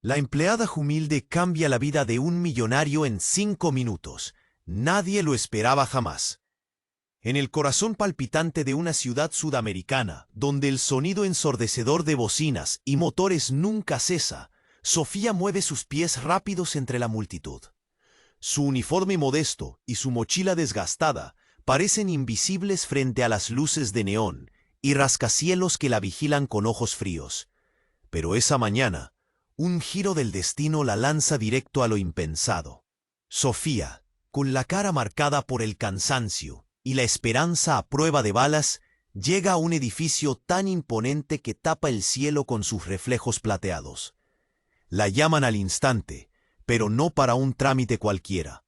La empleada humilde cambia la vida de un millonario en 5 minutos. Nadie lo esperaba jamás. En el corazón palpitante de una ciudad sudamericana, donde el sonido ensordecedor de bocinas y motores nunca cesa, Sofía mueve sus pies rápidos entre la multitud. Su uniforme modesto y su mochila desgastada parecen invisibles frente a las luces de neón y rascacielos que la vigilan con ojos fríos. Pero esa mañana, un giro del destino la lanza directo a lo impensado. Sofía, con la cara marcada por el cansancio y la esperanza a prueba de balas, llega a un edificio tan imponente que tapa el cielo con sus reflejos plateados. La llaman al instante, pero no para un trámite cualquiera.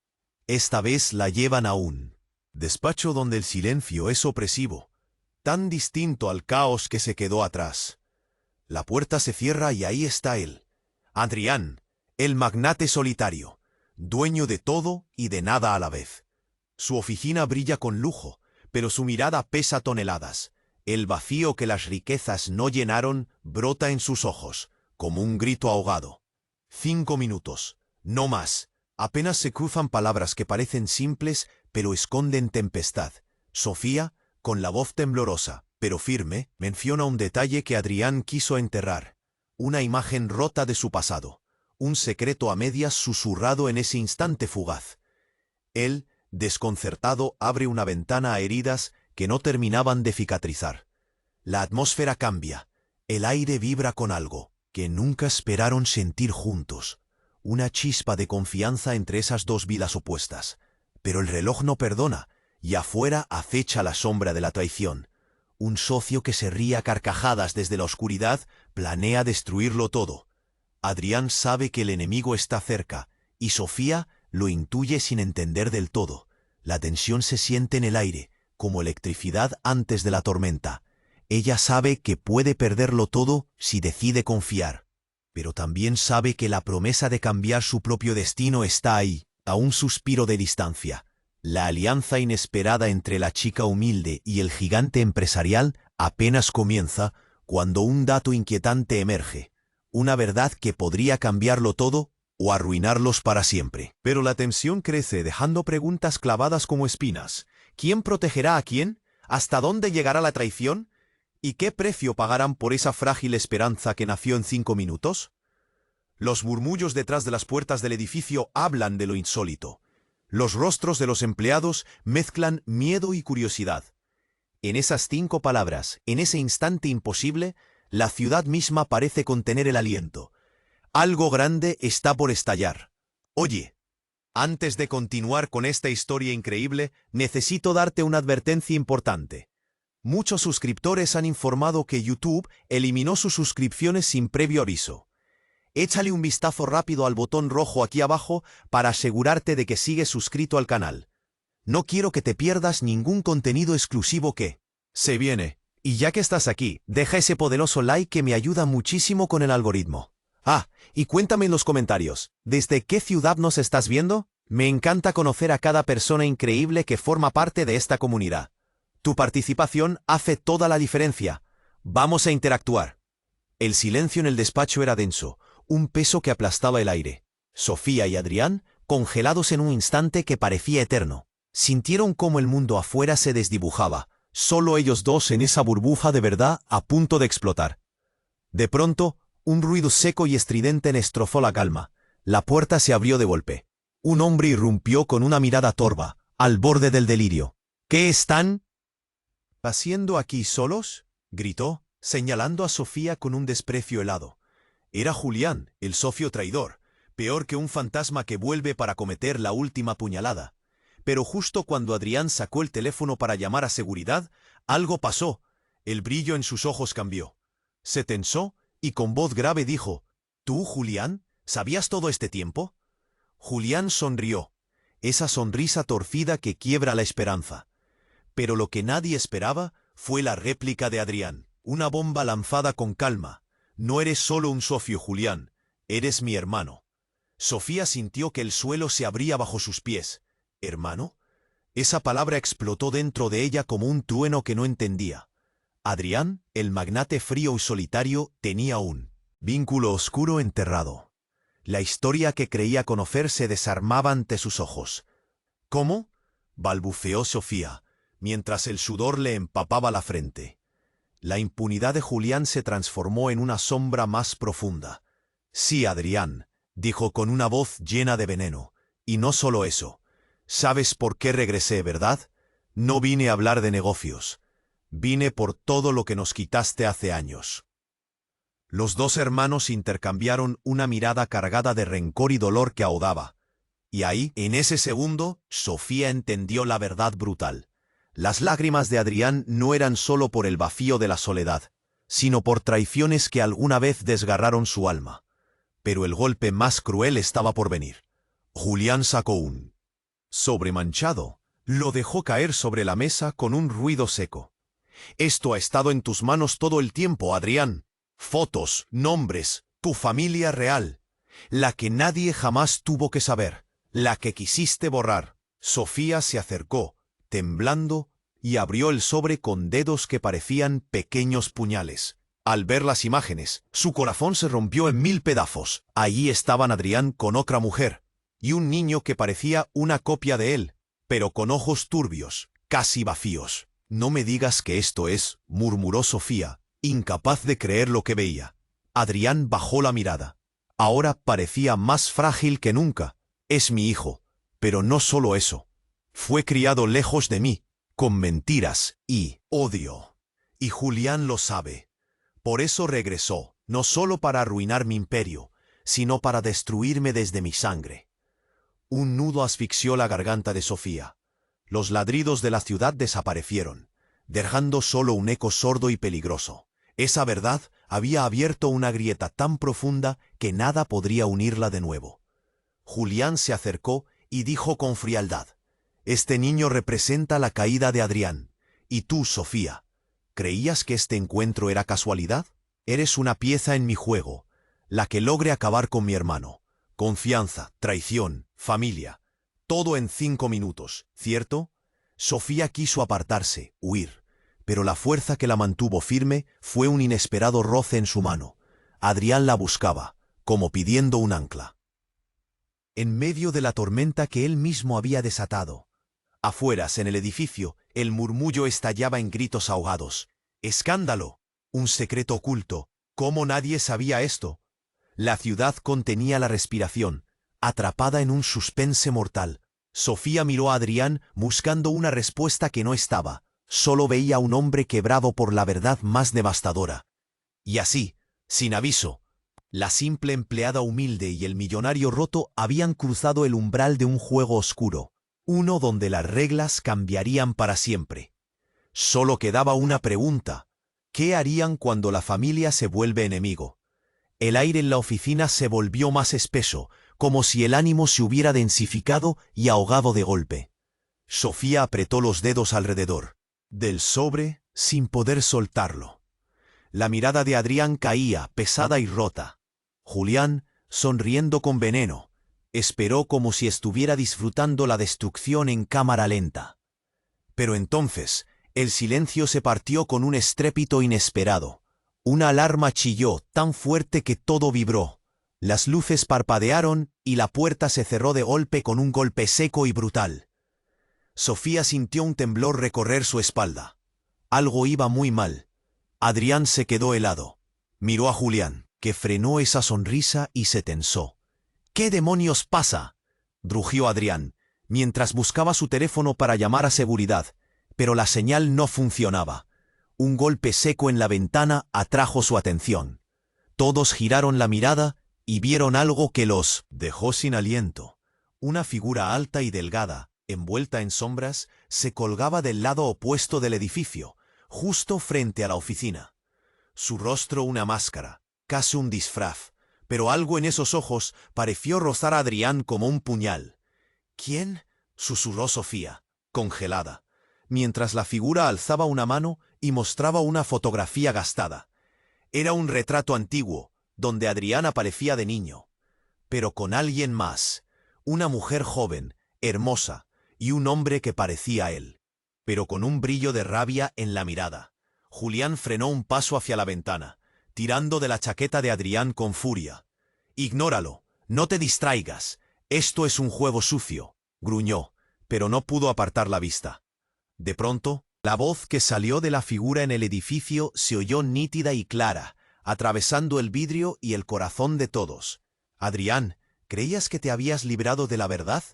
Esta vez la llevan a un despacho donde el silencio es opresivo, tan distinto al caos que se quedó atrás. La puerta se cierra y ahí está él, Adrián, el magnate solitario, dueño de todo y de nada a la vez. Su oficina brilla con lujo, pero su mirada pesa toneladas. El vacío que las riquezas no llenaron brota en sus ojos, como un grito ahogado. 5 minutos, no más. Apenas se cruzan palabras que parecen simples, pero esconden tempestad. Sofía, con la voz temblorosa, pero firme, menciona un detalle que Adrián quiso enterrar. Una imagen rota de su pasado. Un secreto a medias susurrado en ese instante fugaz. Él, desconcertado, abre una ventana a heridas que no terminaban de cicatrizar. La atmósfera cambia. El aire vibra con algo que nunca esperaron sentir juntos. Una chispa de confianza entre esas dos vidas opuestas. Pero el reloj no perdona, y afuera acecha la sombra de la traición. Un socio que se ríe a carcajadas desde la oscuridad planea destruirlo todo. Adrián sabe que el enemigo está cerca, y Sofía lo intuye sin entender del todo. La tensión se siente en el aire, como electricidad antes de la tormenta. Ella sabe que puede perderlo todo si decide confiar. Pero también sabe que la promesa de cambiar su propio destino está ahí, a un suspiro de distancia. La alianza inesperada entre la chica humilde y el gigante empresarial apenas comienza cuando un dato inquietante emerge. Una verdad que podría cambiarlo todo o arruinarlos para siempre. Pero la tensión crece dejando preguntas clavadas como espinas. ¿Quién protegerá a quién? ¿Hasta dónde llegará la traición? ¿Y qué precio pagarán por esa frágil esperanza que nació en 5 minutos? Los murmullos detrás de las puertas del edificio hablan de lo insólito. Los rostros de los empleados mezclan miedo y curiosidad. En esas 5 palabras, en ese instante imposible, la ciudad misma parece contener el aliento. Algo grande está por estallar. Oye, antes de continuar con esta historia increíble, necesito darte una advertencia importante. Muchos suscriptores han informado que YouTube eliminó sus suscripciones sin previo aviso. Échale un vistazo rápido al botón rojo aquí abajo para asegurarte de que sigues suscrito al canal. No quiero que te pierdas ningún contenido exclusivo que se viene. Y ya que estás aquí, deja ese poderoso like que me ayuda muchísimo con el algoritmo. Ah, y cuéntame en los comentarios, ¿desde qué ciudad nos estás viendo? Me encanta conocer a cada persona increíble que forma parte de esta comunidad. Tu participación hace toda la diferencia. Vamos a interactuar. El silencio en el despacho era denso, un peso que aplastaba el aire. Sofía y Adrián, congelados en un instante que parecía eterno, sintieron cómo el mundo afuera se desdibujaba, solo ellos dos en esa burbuja de verdad a punto de explotar. De pronto, un ruido seco y estridente destrozó la calma. La puerta se abrió de golpe. Un hombre irrumpió con una mirada torva, al borde del delirio. ¿Qué están haciendo aquí solos? Gritó, señalando a Sofía con un desprecio helado. Era Julián, el socio traidor, peor que un fantasma que vuelve para cometer la última puñalada. Pero justo cuando Adrián sacó el teléfono para llamar a seguridad, algo pasó. El brillo en sus ojos cambió. Se tensó y con voz grave dijo: ¿Tú, Julián, sabías todo este tiempo? Julián sonrió, esa sonrisa torcida que quiebra la esperanza. Pero lo que nadie esperaba fue la réplica de Adrián, una bomba lanzada con calma. No eres solo un socio, Julián, eres mi hermano. Sofía sintió que el suelo se abría bajo sus pies. ¿Hermano? Esa palabra explotó dentro de ella como un trueno que no entendía. Adrián, el magnate frío y solitario, tenía un vínculo oscuro enterrado. La historia que creía conocer se desarmaba ante sus ojos. ¿Cómo? Balbuceó Sofía, mientras el sudor le empapaba la frente. La impunidad de Julián se transformó en una sombra más profunda. Sí, Adrián, dijo con una voz llena de veneno. Y no solo eso. ¿Sabes por qué regresé, verdad? No vine a hablar de negocios. Vine por todo lo que nos quitaste hace años. Los dos hermanos intercambiaron una mirada cargada de rencor y dolor que ahogaba. Y ahí, en ese segundo, Sofía entendió la verdad brutal. Las lágrimas de Adrián no eran solo por el vacío de la soledad, sino por traiciones que alguna vez desgarraron su alma. Pero el golpe más cruel estaba por venir. Julián sacó un sobre manchado. Lo dejó caer sobre la mesa con un ruido seco. Esto ha estado en tus manos todo el tiempo, Adrián. Fotos, nombres, tu familia real. La que nadie jamás tuvo que saber. La que quisiste borrar. Sofía se acercó, temblando, y abrió el sobre con dedos que parecían pequeños puñales. Al ver las imágenes, su corazón se rompió en 1000 pedazos. Allí estaban Adrián con otra mujer, y un niño que parecía una copia de él, pero con ojos turbios, casi vacíos. No me digas que esto es, murmuró Sofía, incapaz de creer lo que veía. Adrián bajó la mirada. Ahora parecía más frágil que nunca. Es mi hijo, pero no solo eso. Fue criado lejos de mí, con mentiras y odio. Y Julián lo sabe. Por eso regresó, no solo para arruinar mi imperio, sino para destruirme desde mi sangre. Un nudo asfixió la garganta de Sofía. Los ladridos de la ciudad desaparecieron, dejando solo un eco sordo y peligroso. Esa verdad había abierto una grieta tan profunda que nada podría unirla de nuevo. Julián se acercó y dijo con frialdad: «Este niño representa la caída de Adrián. Y tú, Sofía, ¿creías que este encuentro era casualidad? Eres una pieza en mi juego, la que logre acabar con mi hermano. Confianza, traición, familia, todo en 5 minutos, ¿cierto?» Sofía quiso apartarse, huir, pero la fuerza que la mantuvo firme fue un inesperado roce en su mano. Adrián la buscaba, como pidiendo un ancla. En medio de la tormenta que él mismo había desatado. Afueras, en el edificio, el murmullo estallaba en gritos ahogados. ¡Escándalo! Un secreto oculto. ¿Cómo nadie sabía esto? La ciudad contenía la respiración, atrapada en un suspense mortal. Sofía miró a Adrián buscando una respuesta que no estaba. Solo veía a un hombre quebrado por la verdad más devastadora. Y así, sin aviso, la simple empleada humilde y el millonario roto habían cruzado el umbral de un juego oscuro, uno donde las reglas cambiarían para siempre. Solo quedaba una pregunta: ¿qué harían cuando la familia se vuelve enemigo? El aire en la oficina se volvió más espeso, como si el ánimo se hubiera densificado y ahogado de golpe. Sofía apretó los dedos alrededor del sobre sin poder soltarlo. La mirada de Adrián caía, pesada y rota. Julián, sonriendo con veneno, esperó como si estuviera disfrutando la destrucción en cámara lenta. Pero entonces, el silencio se partió con un estrépito inesperado. Una alarma chilló tan fuerte que todo vibró. Las luces parpadearon y la puerta se cerró de golpe con un golpe seco y brutal. Sofía sintió un temblor recorrer su espalda. Algo iba muy mal. Adrián se quedó helado. Miró a Julián, que frenó esa sonrisa y se tensó. «¿Qué demonios pasa?», rugió Adrián, mientras buscaba su teléfono para llamar a seguridad, pero la señal no funcionaba. Un golpe seco en la ventana atrajo su atención. Todos giraron la mirada y vieron algo que los dejó sin aliento. Una figura alta y delgada, envuelta en sombras, se colgaba del lado opuesto del edificio, justo frente a la oficina. Su rostro una máscara, casi un disfraz, pero algo en esos ojos pareció rozar a Adrián como un puñal. «¿Quién?», susurró Sofía, congelada, mientras la figura alzaba una mano y mostraba una fotografía gastada. Era un retrato antiguo, donde Adrián aparecía de niño, pero con alguien más, una mujer joven, hermosa, y un hombre que parecía él, pero con un brillo de rabia en la mirada. Julián frenó un paso hacia la ventana, tirando de la chaqueta de Adrián con furia. «Ignóralo, No te distraigas. Esto es un juego sucio, gruñó, pero no pudo apartar la vista. De pronto, la voz que salió de la figura en el edificio se oyó nítida y clara, atravesando el vidrio y el corazón de todos. Adrián, ¿creías que te habías librado de la verdad?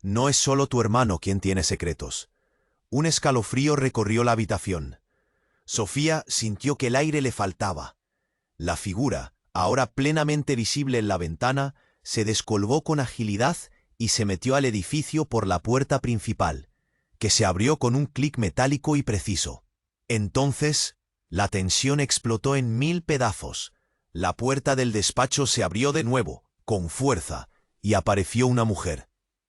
No es solo tu hermano quien tiene secretos. Un escalofrío recorrió la habitación. Sofía sintió que el aire le faltaba. La figura, ahora plenamente visible en la ventana, se descolgó con agilidad y se metió al edificio por la puerta principal, que se abrió con un clic metálico y preciso. Entonces, la tensión explotó en 1000 pedazos. La puerta del despacho se abrió de nuevo, con fuerza, y apareció una mujer.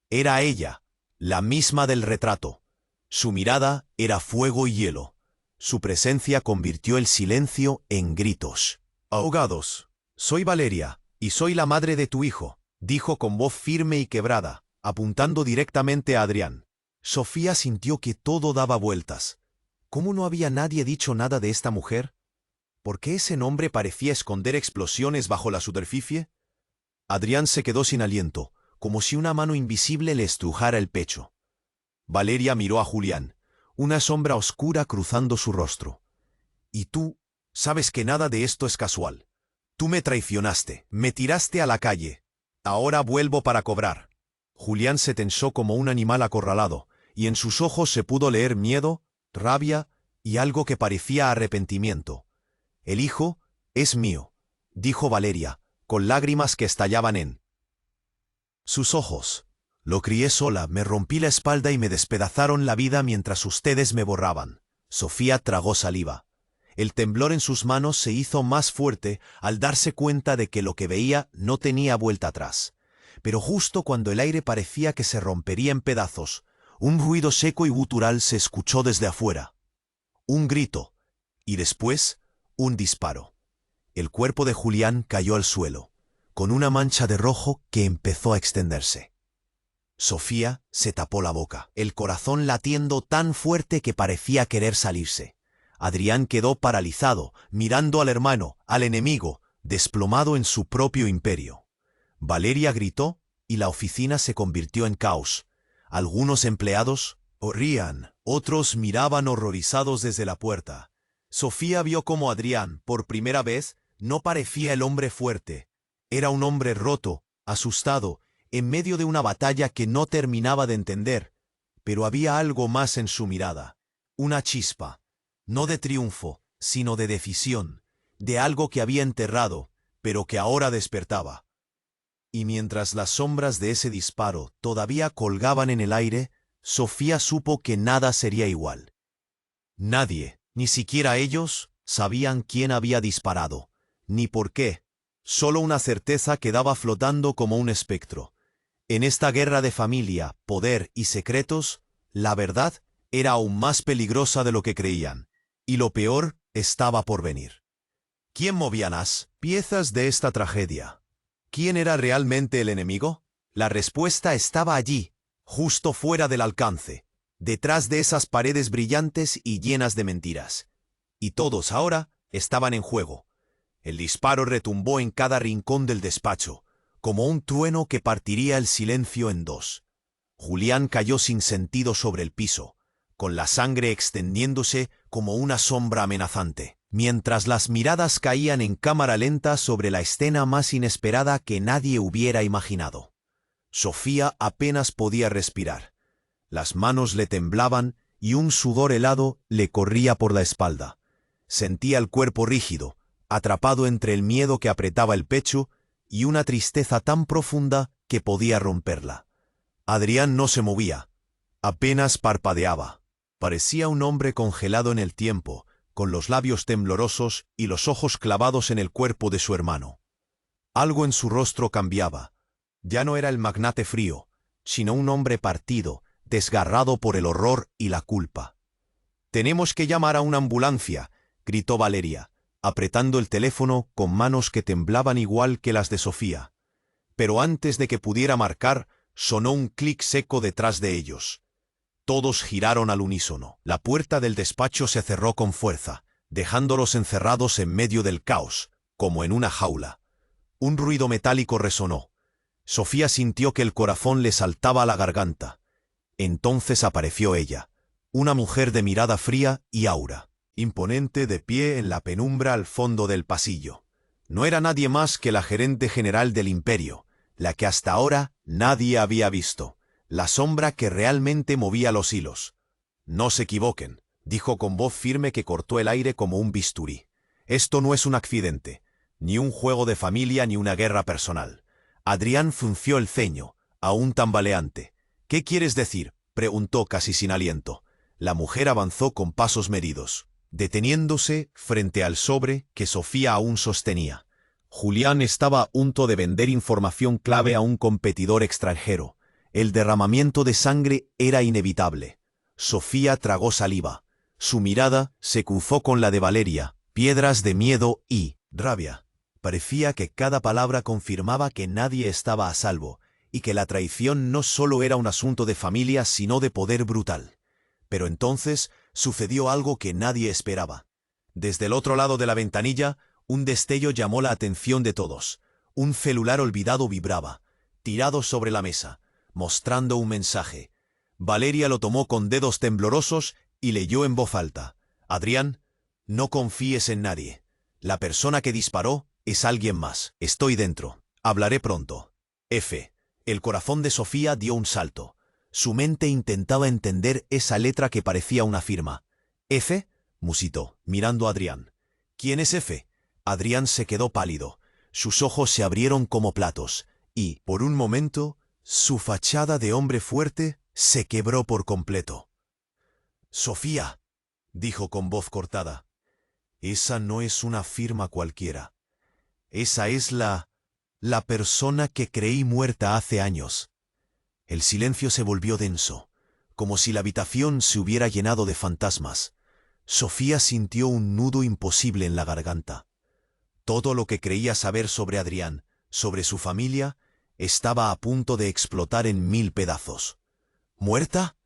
Era ella, la misma del retrato. Su mirada era fuego y hielo. Su presencia convirtió el silencio en gritos. «Ahogados, soy Valeria, y soy la madre de tu hijo», dijo con voz firme y quebrada, apuntando directamente a Adrián. Sofía sintió que todo daba vueltas. ¿Cómo no había nadie dicho nada de esta mujer? ¿Por qué ese nombre parecía esconder explosiones bajo la superficie? Adrián se quedó sin aliento, como si una mano invisible le estrujara el pecho. Valeria miró a Julián, una sombra oscura cruzando su rostro. «Y tú, sabes que nada de esto es casual. Tú me traicionaste, me tiraste a la calle. Ahora vuelvo para cobrar». Julián se tensó como un animal acorralado, y en sus ojos se pudo leer miedo, rabia y algo que parecía arrepentimiento. «El hijo es mío», dijo Valeria, con lágrimas que estallaban en sus ojos. «Lo crié sola, me rompí la espalda y me despedazaron la vida mientras ustedes me borraban». Sofía tragó saliva. El temblor en sus manos se hizo más fuerte al darse cuenta de que lo que veía no tenía vuelta atrás. Pero justo cuando el aire parecía que se rompería en pedazos, un ruido seco y gutural se escuchó desde afuera. Un grito, y después, un disparo. El cuerpo de Julián cayó al suelo, con una mancha de rojo que empezó a extenderse. Sofía se tapó la boca, el corazón latiendo tan fuerte que parecía querer salirse. Adrián quedó paralizado, mirando al hermano, al enemigo, desplomado en su propio imperio. Valeria gritó y la oficina se convirtió en caos. Algunos empleados oían, otros miraban horrorizados desde la puerta. Sofía vio cómo Adrián, por primera vez, no parecía el hombre fuerte. Era un hombre roto, asustado, en medio de una batalla que no terminaba de entender. Pero había algo más en su mirada. Una chispa, no de triunfo, sino de decisión, de algo que había enterrado, pero que ahora despertaba. Y mientras las sombras de ese disparo todavía colgaban en el aire, Sofía supo que nada sería igual. Nadie, ni siquiera ellos, sabían quién había disparado, ni por qué. Solo una certeza quedaba flotando como un espectro. En esta guerra de familia, poder y secretos, la verdad era aún más peligrosa de lo que creían, y lo peor estaba por venir. ¿Quién movía las piezas de esta tragedia? ¿Quién era realmente el enemigo? La respuesta estaba allí, justo fuera del alcance, detrás de esas paredes brillantes y llenas de mentiras. Y todos ahora estaban en juego. El disparo retumbó en cada rincón del despacho, como un trueno que partiría el silencio en dos. Julián cayó sin sentido sobre el piso, con la sangre extendiéndose como una sombra amenazante, mientras las miradas caían en cámara lenta sobre la escena más inesperada que nadie hubiera imaginado. Sofía apenas podía respirar. Las manos le temblaban y un sudor helado le corría por la espalda. Sentía el cuerpo rígido, atrapado entre el miedo que apretaba el pecho y una tristeza tan profunda que podía romperla. Adrián no se movía, apenas parpadeaba. Parecía un hombre congelado en el tiempo, con los labios temblorosos y los ojos clavados en el cuerpo de su hermano. Algo en su rostro cambiaba. Ya no era el magnate frío, sino un hombre partido, desgarrado por el horror y la culpa. «Tenemos que llamar a una ambulancia», gritó Valeria, apretando el teléfono con manos que temblaban igual que las de Sofía. Pero antes de que pudiera marcar, sonó un clic seco detrás de ellos. Todos giraron al unísono. La puerta del despacho se cerró con fuerza, dejándolos encerrados en medio del caos, como en una jaula. Un ruido metálico resonó. Sofía sintió que el corazón le saltaba a la garganta. Entonces apareció ella, una mujer de mirada fría y aura, imponente de pie en la penumbra al fondo del pasillo. No era nadie más que la gerente general del imperio, la que hasta ahora nadie había visto, la sombra que realmente movía los hilos. «No se equivoquen», dijo con voz firme que cortó el aire como un bisturí. «Esto no es un accidente, ni un juego de familia ni una guerra personal». Adrián frunció el ceño, aún tambaleante. «¿Qué quieres decir?», preguntó casi sin aliento. La mujer avanzó con pasos medidos, deteniéndose frente al sobre que Sofía aún sostenía. Julián estaba a punto de vender información clave a un competidor extranjero. El derramamiento de sangre era inevitable. Sofía tragó saliva. Su mirada se cruzó con la de Valeria, piedras de miedo y rabia. Parecía que cada palabra confirmaba que nadie estaba a salvo, y que la traición no solo era un asunto de familia, sino de poder brutal. Pero entonces sucedió algo que nadie esperaba. Desde el otro lado de la ventanilla, un destello llamó la atención de todos. Un celular olvidado vibraba, tirado sobre la mesa, mostrando un mensaje. Valeria lo tomó con dedos temblorosos y leyó en voz alta. «Adrián, no confíes en nadie. La persona que disparó es alguien más. Estoy dentro. Hablaré pronto. F». El corazón de Sofía dio un salto. Su mente intentaba entender esa letra que parecía una firma. «¿F?», musitó, mirando a Adrián. «¿Quién es F?». Adrián se quedó pálido. Sus ojos se abrieron como platos, y, por un momento, su fachada de hombre fuerte se quebró por completo. «Sofía», dijo con voz cortada, «esa no es una firma cualquiera. Esa es la persona que creí muerta hace años». El silencio se volvió denso, como si la habitación se hubiera llenado de fantasmas. Sofía sintió un nudo imposible en la garganta. Todo lo que creía saber sobre Adrián, sobre su familia, estaba a punto de explotar en 1000 pedazos. «¿Muerta?»,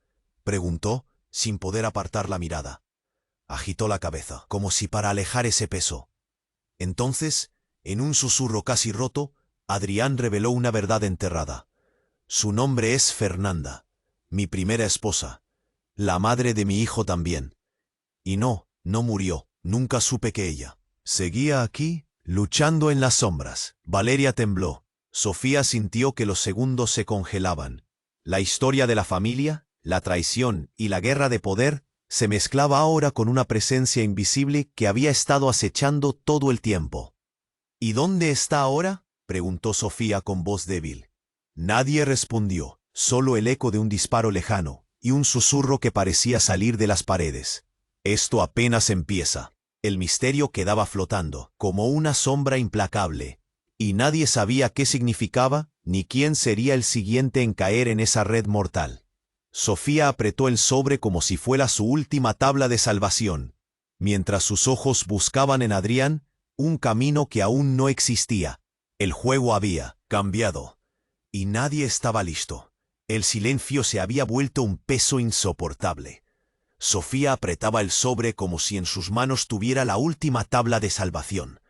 preguntó, sin poder apartar la mirada. Agitó la cabeza, como si para alejar ese peso. Entonces, en un susurro casi roto, Adrián reveló una verdad enterrada. «Su nombre es Fernanda, mi primera esposa, la madre de mi hijo también. Y no murió, nunca supe que ella seguía aquí, luchando en las sombras». Valeria tembló. Sofía sintió que los segundos se congelaban. La historia de la familia, la traición y la guerra de poder se mezclaba ahora con una presencia invisible que había estado acechando todo el tiempo. «¿Y dónde está ahora?», preguntó Sofía con voz débil. Nadie respondió, solo el eco de un disparo lejano y un susurro que parecía salir de las paredes. «Esto apenas empieza». El misterio quedaba flotando, como una sombra implacable, y nadie sabía qué significaba ni quién sería el siguiente en caer en esa red mortal. Sofía apretó el sobre como si fuera su última tabla de salvación, mientras sus ojos buscaban en Adrián un camino que aún no existía. El juego había cambiado. Y nadie estaba listo. El silencio se había vuelto un peso insoportable. Sofía apretaba el sobre como si en sus manos tuviera la última tabla de salvación,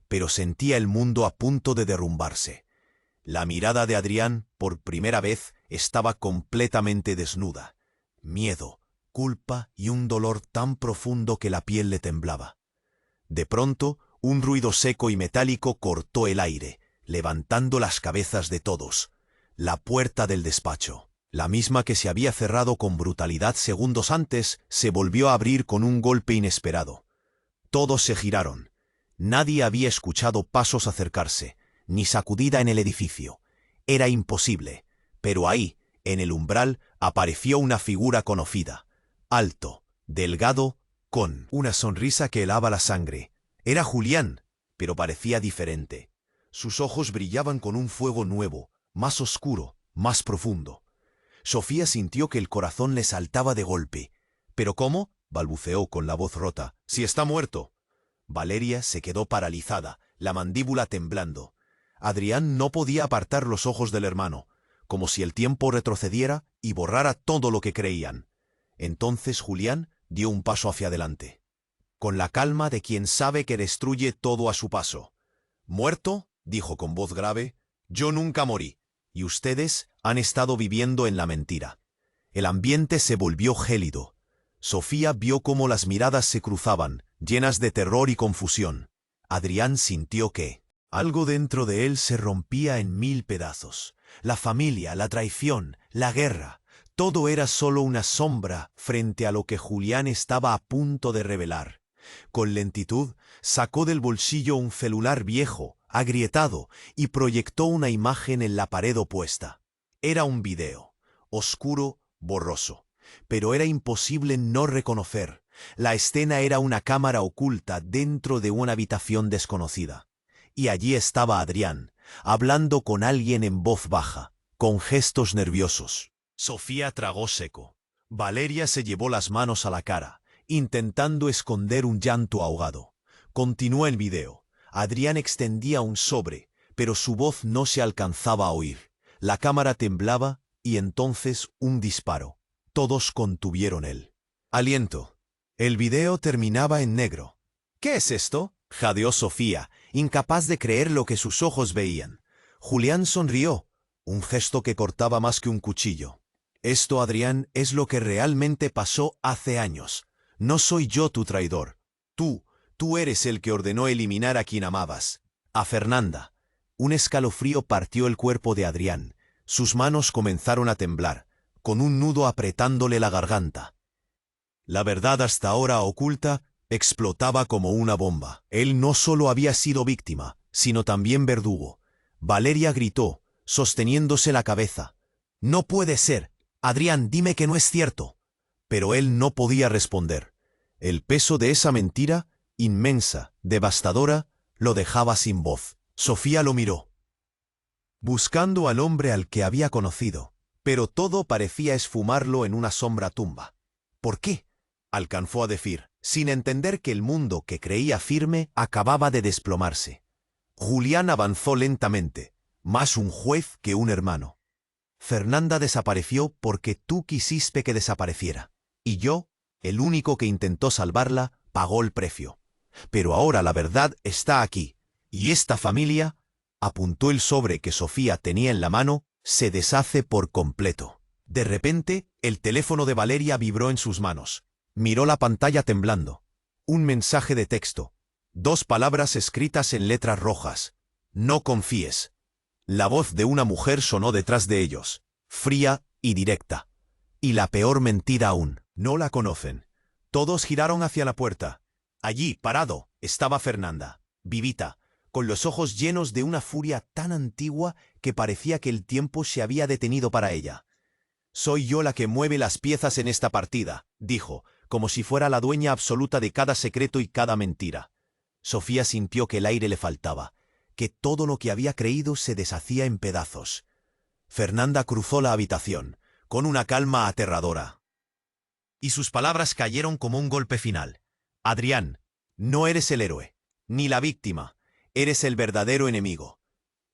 pero sentía el mundo a punto de derrumbarse. La mirada de Adrián, por primera vez, estaba completamente desnuda. Miedo, culpa y un dolor tan profundo que la piel le temblaba. De pronto, un ruido seco y metálico cortó el aire, levantando las cabezas de todos. La puerta del despacho, la misma que se había cerrado con brutalidad segundos antes, se volvió a abrir con un golpe inesperado. Todos se giraron. Nadie había escuchado pasos acercarse, ni sacudida en el edificio. Era imposible, pero ahí, en el umbral, apareció una figura conocida. Alto, delgado, con una sonrisa que helaba la sangre. Era Julián, pero parecía diferente. Sus ojos brillaban con un fuego nuevo, más oscuro, más profundo. Sofía sintió que el corazón le saltaba de golpe. «¿Pero cómo?», balbuceó con la voz rota. «Si está muerto». Valeria se quedó paralizada, la mandíbula temblando. Adrián no podía apartar los ojos del hermano, como si el tiempo retrocediera y borrara todo lo que creían. Entonces Julián dio un paso hacia adelante, con la calma de quien sabe que destruye todo a su paso. «¿Muerto?», dijo con voz grave. «Yo nunca morí. y ustedes han estado viviendo en la mentira. El ambiente se volvió gélido. Sofía vio cómo las miradas se cruzaban, llenas de terror y confusión. Adrián sintió que algo dentro de él se rompía en 1000 pedazos. La familia, la traición, la guerra, todo era solo una sombra frente a lo que Julián estaba a punto de revelar. Con lentitud, sacó del bolsillo un celular viejo, agrietado, y proyectó una imagen en la pared opuesta. Era un video, oscuro, borroso, pero era imposible no reconocer. La escena era una cámara oculta dentro de una habitación desconocida. Y allí estaba Adrián, hablando con alguien en voz baja, con gestos nerviosos. Sofía tragó seco. Valeria se llevó las manos a la cara, intentando esconder un llanto ahogado. Continuó el video. Adrián extendía un sobre, pero su voz no se alcanzaba a oír. La cámara temblaba y entonces un disparo. Todos contuvieron el aliento. El video terminaba en negro. ¿Qué es esto?, jadeó Sofía, incapaz de creer lo que sus ojos veían. Julián sonrió, un gesto que cortaba más que un cuchillo. Esto, Adrián, es lo que realmente pasó hace años. No soy yo tu traidor. Tú eres el que ordenó eliminar a quien amabas, a Fernanda. Un escalofrío partió el cuerpo de Adrián. Sus manos comenzaron a temblar, con un nudo apretándole la garganta. La verdad hasta ahora oculta explotaba como una bomba. Él no solo había sido víctima, sino también verdugo. Valeria gritó, sosteniéndose la cabeza. «No puede ser. Adrián, dime que no es cierto». Pero él no podía responder. El peso de esa mentira, inmensa, devastadora, lo dejaba sin voz. Sofía lo miró, buscando al hombre al que había conocido, pero todo parecía esfumarlo en una sombra tumba. «¿Por qué?», alcanzó a decir, sin entender que el mundo que creía firme acababa de desplomarse. Julián avanzó lentamente, más un juez que un hermano. «Fernanda desapareció porque tú quisiste que desapareciera. Y yo, el único que intentó salvarla, pagó el precio. Pero ahora la verdad está aquí. Y esta familia», apuntó el sobre que Sofía tenía en la mano, «se deshace por completo». De repente, el teléfono de Valeria vibró en sus manos. Miró la pantalla temblando. Un mensaje de texto. 2 palabras escritas en letras rojas. «No confíes». La voz de una mujer sonó detrás de ellos, fría y directa. Y la peor mentira aún. No la conocen. Todos giraron hacia la puerta. Allí, parado, estaba Fernanda, vivita, con los ojos llenos de una furia tan antigua que parecía que el tiempo se había detenido para ella. «Soy yo la que mueve las piezas en esta partida», dijo, como si fuera la dueña absoluta de cada secreto y cada mentira. Sofía sintió que el aire le faltaba, que todo lo que había creído se deshacía en pedazos. Fernanda cruzó la habitación, con una calma aterradora. Y sus palabras cayeron como un golpe final. «Adrián, no eres el héroe, ni la víctima, eres el verdadero enemigo».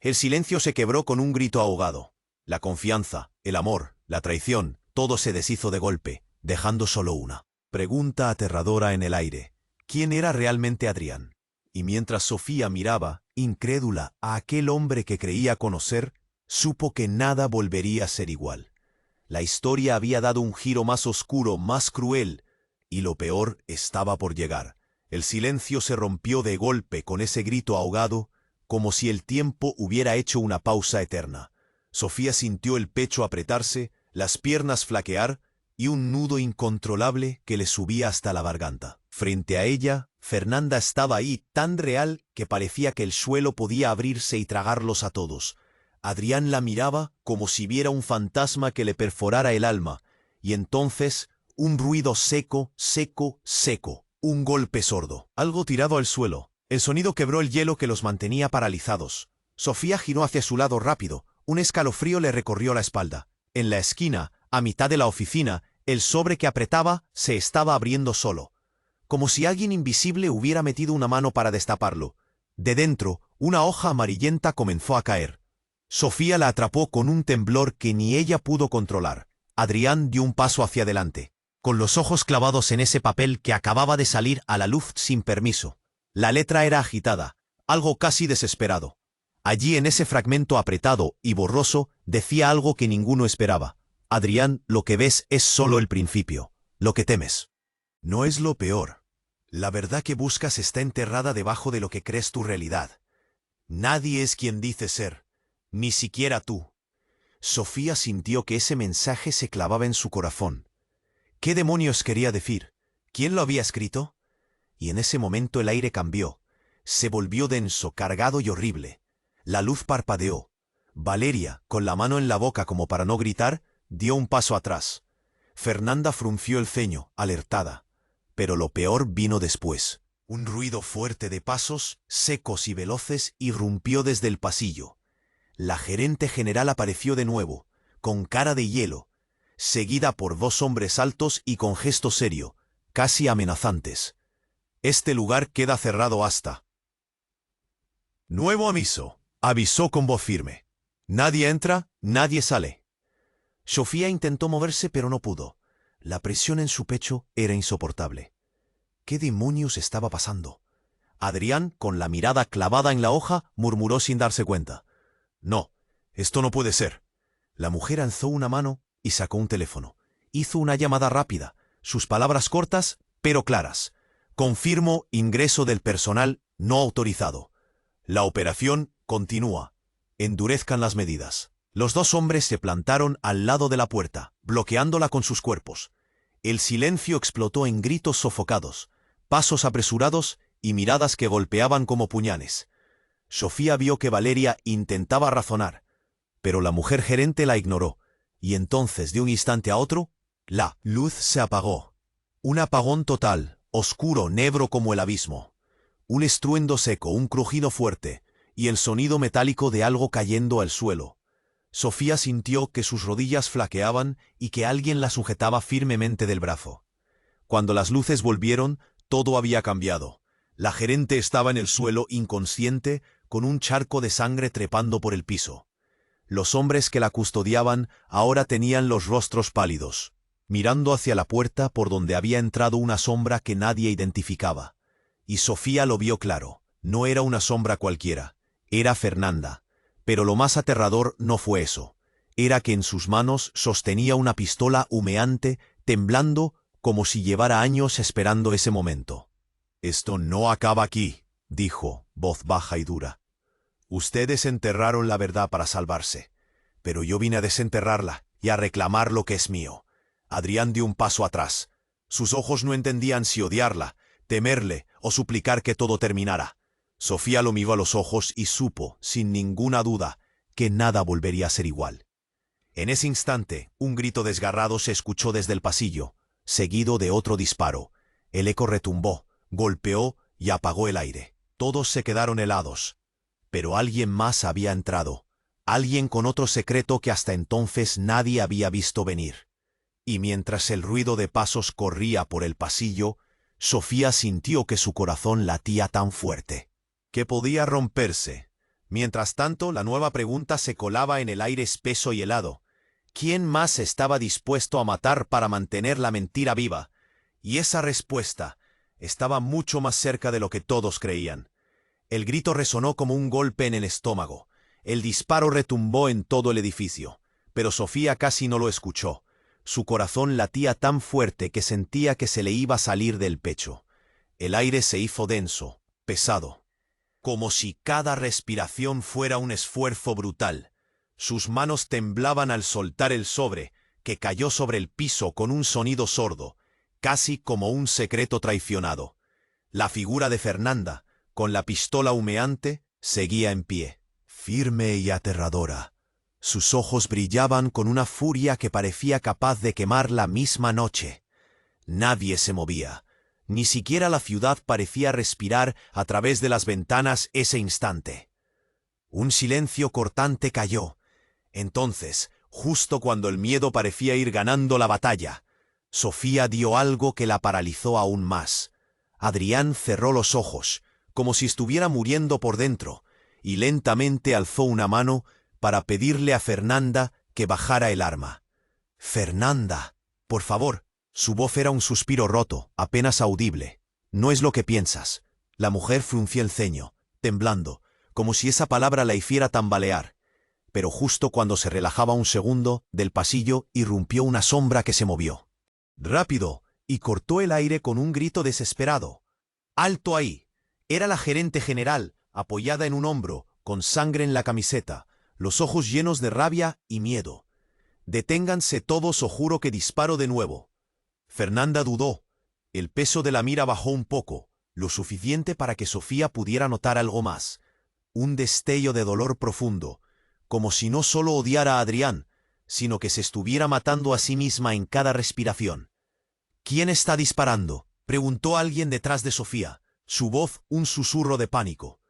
El silencio se quebró con un grito ahogado. La confianza, el amor, la traición, todo se deshizo de golpe, dejando solo una pregunta aterradora en el aire. ¿Quién era realmente Adrián? Y mientras Sofía miraba, incrédula, a aquel hombre que creía conocer, supo que nada volvería a ser igual. La historia había dado un giro más oscuro, más cruel, y lo peor estaba por llegar. El silencio se rompió de golpe con ese grito ahogado, como si el tiempo hubiera hecho una pausa eterna. Sofía sintió el pecho apretarse, las piernas flaquear, y un nudo incontrolable que le subía hasta la garganta. Frente a ella, Fernanda estaba ahí, tan real que parecía que el suelo podía abrirse y tragarlos a todos. Adrián la miraba como si viera un fantasma que le perforara el alma, y entonces un ruido seco, seco, seco, un golpe sordo. Algo tirado al suelo. El sonido quebró el hielo que los mantenía paralizados. Sofía giró hacia su lado rápido. Un escalofrío le recorrió la espalda. En la esquina, a mitad de la oficina, el sobre que apretaba se estaba abriendo solo, como si alguien invisible hubiera metido una mano para destaparlo. De dentro, una hoja amarillenta comenzó a caer. Sofía la atrapó con un temblor que ni ella pudo controlar. Adrián dio un paso hacia adelante, con los ojos clavados en ese papel que acababa de salir a la luz sin permiso. La letra era agitada, algo casi desesperado. Allí en ese fragmento apretado y borroso Decía algo que ninguno esperaba. Adrián, lo que ves es solo el principio. Lo que temes no es lo peor. La verdad que buscas está enterrada debajo de lo que crees tu realidad. Nadie es quien dice ser, ni siquiera tú. Sofía sintió que ese mensaje se clavaba en su corazón. ¿Qué demonios quería decir? ¿Quién lo había escrito? Y en ese momento el aire cambió. Se volvió denso, cargado y horrible. La luz parpadeó. Valeria, con la mano en la boca como para no gritar, dio un paso atrás. Fernanda frunció el ceño, alertada. Pero lo peor vino después. Un ruido fuerte de pasos, secos y veloces, irrumpió desde el pasillo. La gerente general apareció de nuevo, con cara de hielo, seguida por dos hombres altos y con gesto serio, casi amenazantes. Este lugar queda cerrado hasta nuevo aviso, avisó con voz firme. Nadie entra, nadie sale. Sofía intentó moverse pero no pudo. La presión en su pecho era insoportable. ¿Qué demonios estaba pasando? Adrián, con la mirada clavada en la hoja, murmuró sin darse cuenta. No, esto no puede ser. La mujer alzó una mano y sacó un teléfono. Hizo una llamada rápida, sus palabras cortas pero claras. Confirmo ingreso del personal no autorizado. La operación continúa. Endurezcan las medidas. Los dos hombres se plantaron al lado de la puerta, bloqueándola con sus cuerpos. El silencio explotó en gritos sofocados, pasos apresurados y miradas que golpeaban como puñales. Sofía vio que Valeria intentaba razonar, pero la mujer gerente la ignoró, y entonces, de un instante a otro, la luz se apagó. Un apagón total, oscuro, negro como el abismo. Un estruendo seco, un crujido fuerte, y el sonido metálico de algo cayendo al suelo. Sofía sintió que sus rodillas flaqueaban y que alguien la sujetaba firmemente del brazo. Cuando las luces volvieron, todo había cambiado. La gerente estaba en el suelo inconsciente, con un charco de sangre trepando por el piso. Los hombres que la custodiaban ahora tenían los rostros pálidos, mirando hacia la puerta por donde había entrado una sombra que nadie identificaba. Y Sofía lo vio claro, no era una sombra cualquiera, era Fernanda. Pero lo más aterrador no fue eso, era que en sus manos sostenía una pistola humeante, temblando como si llevara años esperando ese momento. Esto no acaba aquí, dijo, voz baja y dura. Ustedes enterraron la verdad para salvarse, pero yo vine a desenterrarla y a reclamar lo que es mío. Adrián dio un paso atrás. Sus ojos no entendían si odiarla, temerle o suplicar que todo terminara. Sofía lo miró a los ojos y supo, sin ninguna duda, que nada volvería a ser igual. En ese instante, un grito desgarrado se escuchó desde el pasillo, seguido de otro disparo. El eco retumbó, golpeó y apagó el aire. Todos se quedaron helados. Pero alguien más había entrado, alguien con otro secreto que hasta entonces nadie había visto venir. Y mientras el ruido de pasos corría por el pasillo, Sofía sintió que su corazón latía tan fuerte que podía romperse. Mientras tanto, la nueva pregunta se colaba en el aire espeso y helado. ¿Quién más estaba dispuesto a matar para mantener la mentira viva? Y esa respuesta estaba mucho más cerca de lo que todos creían. El grito resonó como un golpe en el estómago. El disparo retumbó en todo el edificio, pero Sofía casi no lo escuchó. Su corazón latía tan fuerte que sentía que se le iba a salir del pecho. El aire se hizo denso, pesado, como si cada respiración fuera un esfuerzo brutal. Sus manos temblaban al soltar el sobre, que cayó sobre el piso con un sonido sordo, casi como un secreto traicionado. La figura de Fernanda, con la pistola humeante, seguía en pie, firme y aterradora. Sus ojos brillaban con una furia que parecía capaz de quemar la misma noche. Nadie se movía. Ni siquiera la ciudad parecía respirar a través de las ventanas ese instante. Un silencio cortante cayó. Entonces, justo cuando el miedo parecía ir ganando la batalla, Sofía dio algo que la paralizó aún más. Adrián cerró los ojos, como si estuviera muriendo por dentro, y lentamente alzó una mano para pedirle a Fernanda que bajara el arma. «Fernanda, por favor». Su voz era un suspiro roto, apenas audible. «No es lo que piensas». La mujer frunció el ceño, temblando, como si esa palabra la hiciera tambalear. pero justo cuando se relajaba un segundo, del pasillo irrumpió una sombra que se movió rápido y cortó el aire con un grito desesperado. ¡Alto ahí! Era la gerente general, apoyada en un hombro, con sangre en la camiseta, los ojos llenos de rabia y miedo. «Deténganse todos o juro que disparo de nuevo». Fernanda dudó. El peso de la mira bajó un poco, lo suficiente para que Sofía pudiera notar algo más. Un destello de dolor profundo, como si no solo odiara a Adrián, sino que se estuviera matando a sí misma en cada respiración. «¿Quién está disparando?», preguntó alguien detrás de Sofía, su voz un susurro de pánico.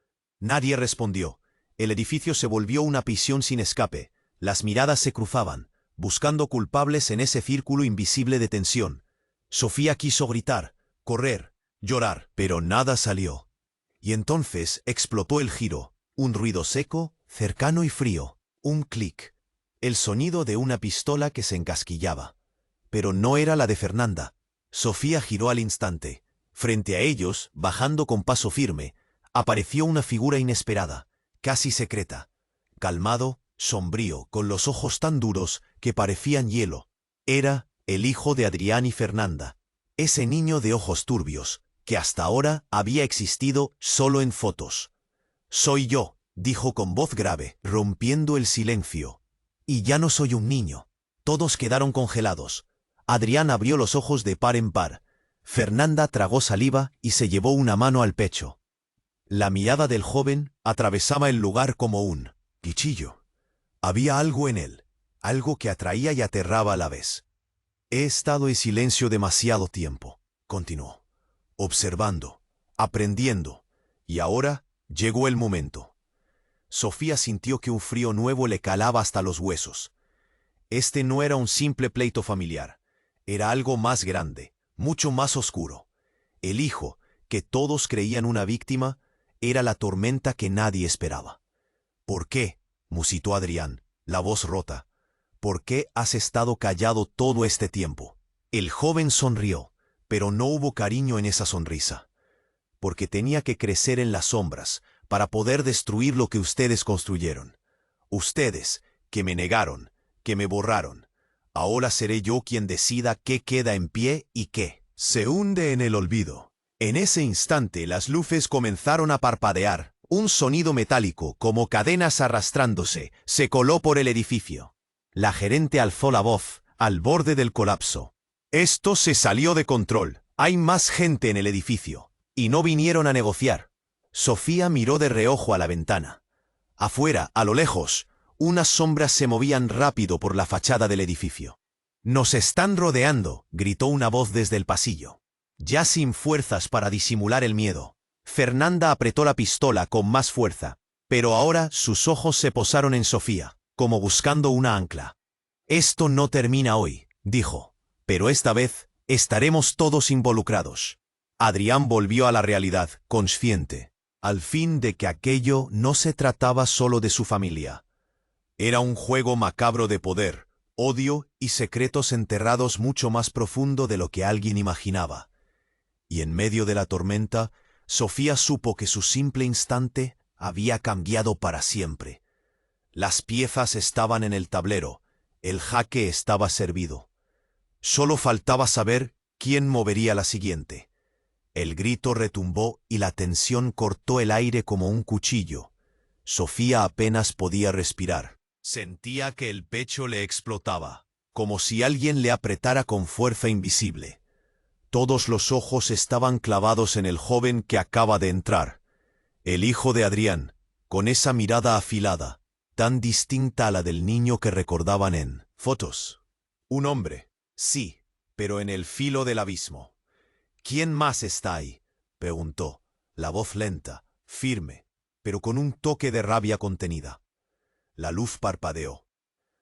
Nadie respondió. El edificio se volvió una prisión sin escape. Las miradas se cruzaban, buscando culpables en ese círculo invisible de tensión. Sofía quiso gritar, correr, llorar, pero nada salió. Y entonces explotó el giro, un ruido seco, cercano y frío, un clic. El sonido de una pistola que se encasquillaba. Pero no era la de Fernanda. Sofía giró al instante. Frente a ellos, bajando con paso firme, apareció una figura inesperada, casi secreta. Calmado, sombrío, con los ojos tan duros que parecían hielo. Era el hijo de Adrián y Fernanda. Ese niño de ojos turbios, que hasta ahora había existido solo en fotos. «Soy yo», dijo con voz grave, rompiendo el silencio. «Y ya no soy un niño». Todos quedaron congelados. Adrián abrió los ojos de par en par. Fernanda tragó saliva y se llevó una mano al pecho. La mirada del joven atravesaba el lugar como un cuchillo. Había algo en él, algo que atraía y aterraba a la vez. «He estado en silencio demasiado tiempo», continuó, «observando, aprendiendo, y ahora llegó el momento». Sofía sintió que un frío nuevo le calaba hasta los huesos. Este no era un simple pleito familiar, era algo más grande, mucho más oscuro. El hijo, que todos creían una víctima, era la tormenta que nadie esperaba. «¿Por qué?», musitó Adrián, la voz rota. «¿Por qué has estado callado todo este tiempo?». El joven sonrió, pero no hubo cariño en esa sonrisa. «Porque tenía que crecer en las sombras para poder destruir lo que ustedes construyeron. Ustedes, que me negaron, que me borraron. Ahora seré yo quien decida qué queda en pie y qué se hunde en el olvido». En ese instante las luces comenzaron a parpadear. Un sonido metálico, como cadenas arrastrándose, se coló por el edificio. La gerente alzó la voz, al borde del colapso. «Esto se salió de control. Hay más gente en el edificio. Y no vinieron a negociar». Sofía miró de reojo a la ventana. Afuera, a lo lejos, unas sombras se movían rápido por la fachada del edificio. «Nos están rodeando», gritó una voz desde el pasillo. Ya sin fuerzas para disimular el miedo, Fernanda apretó la pistola con más fuerza, pero ahora sus ojos se posaron en Sofía, como buscando una ancla. «Esto no termina hoy», dijo, «pero esta vez estaremos todos involucrados». Adrián volvió a la realidad, consciente, al fin de que aquello no se trataba solo de su familia. Era un juego macabro de poder, odio y secretos enterrados mucho más profundo de lo que alguien imaginaba. Y en medio de la tormenta, Sofía supo que su simple instante había cambiado para siempre. Las piezas estaban en el tablero, el jaque estaba servido. Solo faltaba saber quién movería la siguiente. El grito retumbó y la tensión cortó el aire como un cuchillo. Sofía apenas podía respirar. Sentía que el pecho le explotaba, como si alguien le apretara con fuerza invisible. Todos los ojos estaban clavados en el joven que acaba de entrar, el hijo de Adrián, con esa mirada afilada, tan distinta a la del niño que recordaban en fotos. Un hombre, sí, pero en el filo del abismo. «¿Quién más está ahí?», preguntó, la voz lenta, firme, pero con un toque de rabia contenida. La luz parpadeó.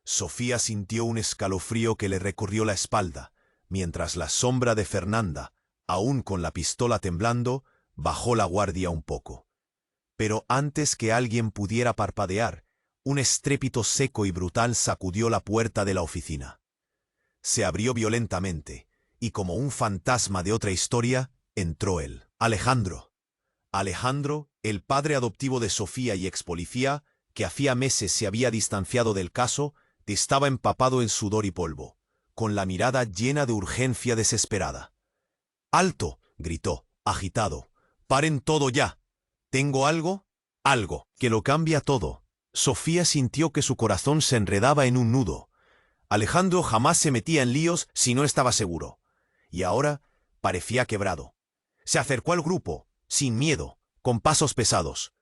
Sofía sintió un escalofrío que le recorrió la espalda, mientras la sombra de Fernanda, aún con la pistola temblando, bajó la guardia un poco. Pero antes que alguien pudiera parpadear, un estrépito seco y brutal sacudió la puerta de la oficina. Se abrió violentamente, y como un fantasma de otra historia, entró él. Alejandro. Alejandro, el padre adoptivo de Sofía y expolicía, que hacía meses se había distanciado del caso, estaba empapado en sudor y polvo, con la mirada llena de urgencia desesperada. —¡Alto! —gritó, agitado. —¡Paren todo ya! ¿Tengo algo? Algo que lo cambia todo. Sofía sintió que su corazón se enredaba en un nudo. Alejandro jamás se metía en líos si no estaba seguro. Y ahora parecía quebrado. Se acercó al grupo, sin miedo, con pasos pesados.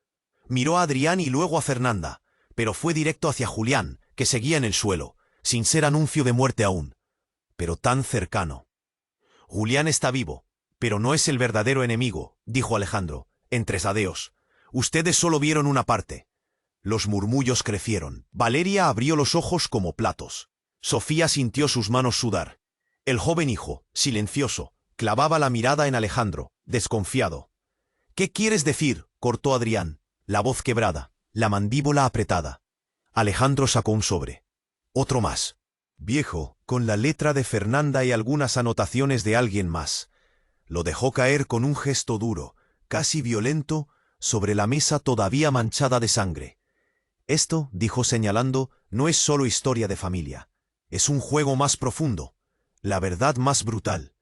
Miró a Adrián y luego a Fernanda, pero fue directo hacia Julián, que seguía en el suelo, sin ser anuncio de muerte aún, pero tan cercano. Julián está vivo, pero no es el verdadero enemigo, dijo Alejandro, entre jadeos. Ustedes solo vieron una parte. Los murmullos crecieron. Valeria abrió los ojos como platos. Sofía sintió sus manos sudar. El joven hijo, silencioso, clavaba la mirada en Alejandro, desconfiado. —¿Qué quieres decir? —cortó Adrián, la voz quebrada, la mandíbula apretada. Alejandro sacó un sobre. Otro más. Viejo, con la letra de Fernanda y algunas anotaciones de alguien más. Lo dejó caer con un gesto duro, casi violento, sobre la mesa todavía manchada de sangre. Esto, dijo señalando, no es solo historia de familia. Es un juego más profundo, la verdad más brutal.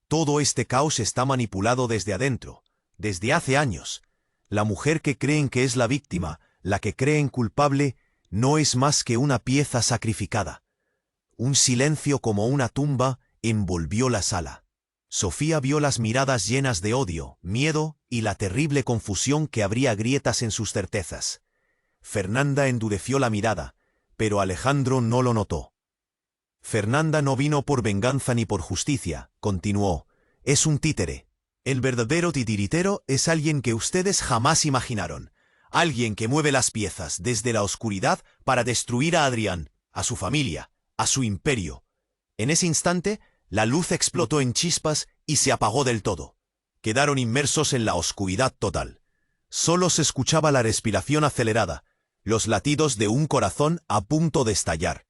Todo este caos está manipulado desde adentro, desde hace años. La mujer que creen que es la víctima, la que creen culpable, no es más que una pieza sacrificada. Un silencio como una tumba envolvió la sala. Sofía vio las miradas llenas de odio, miedo y la terrible confusión que abría grietas en sus certezas. Fernanda endureció la mirada, pero Alejandro no lo notó. Fernanda no vino por venganza ni por justicia, continuó. Es un títere. El verdadero titiritero es alguien que ustedes jamás imaginaron. Alguien que mueve las piezas desde la oscuridad para destruir a Adrián, a su familia, a su imperio. En ese instante, la luz explotó en chispas y se apagó del todo. Quedaron inmersos en la oscuridad total. Solo se escuchaba la respiración acelerada, los latidos de un corazón a punto de estallar.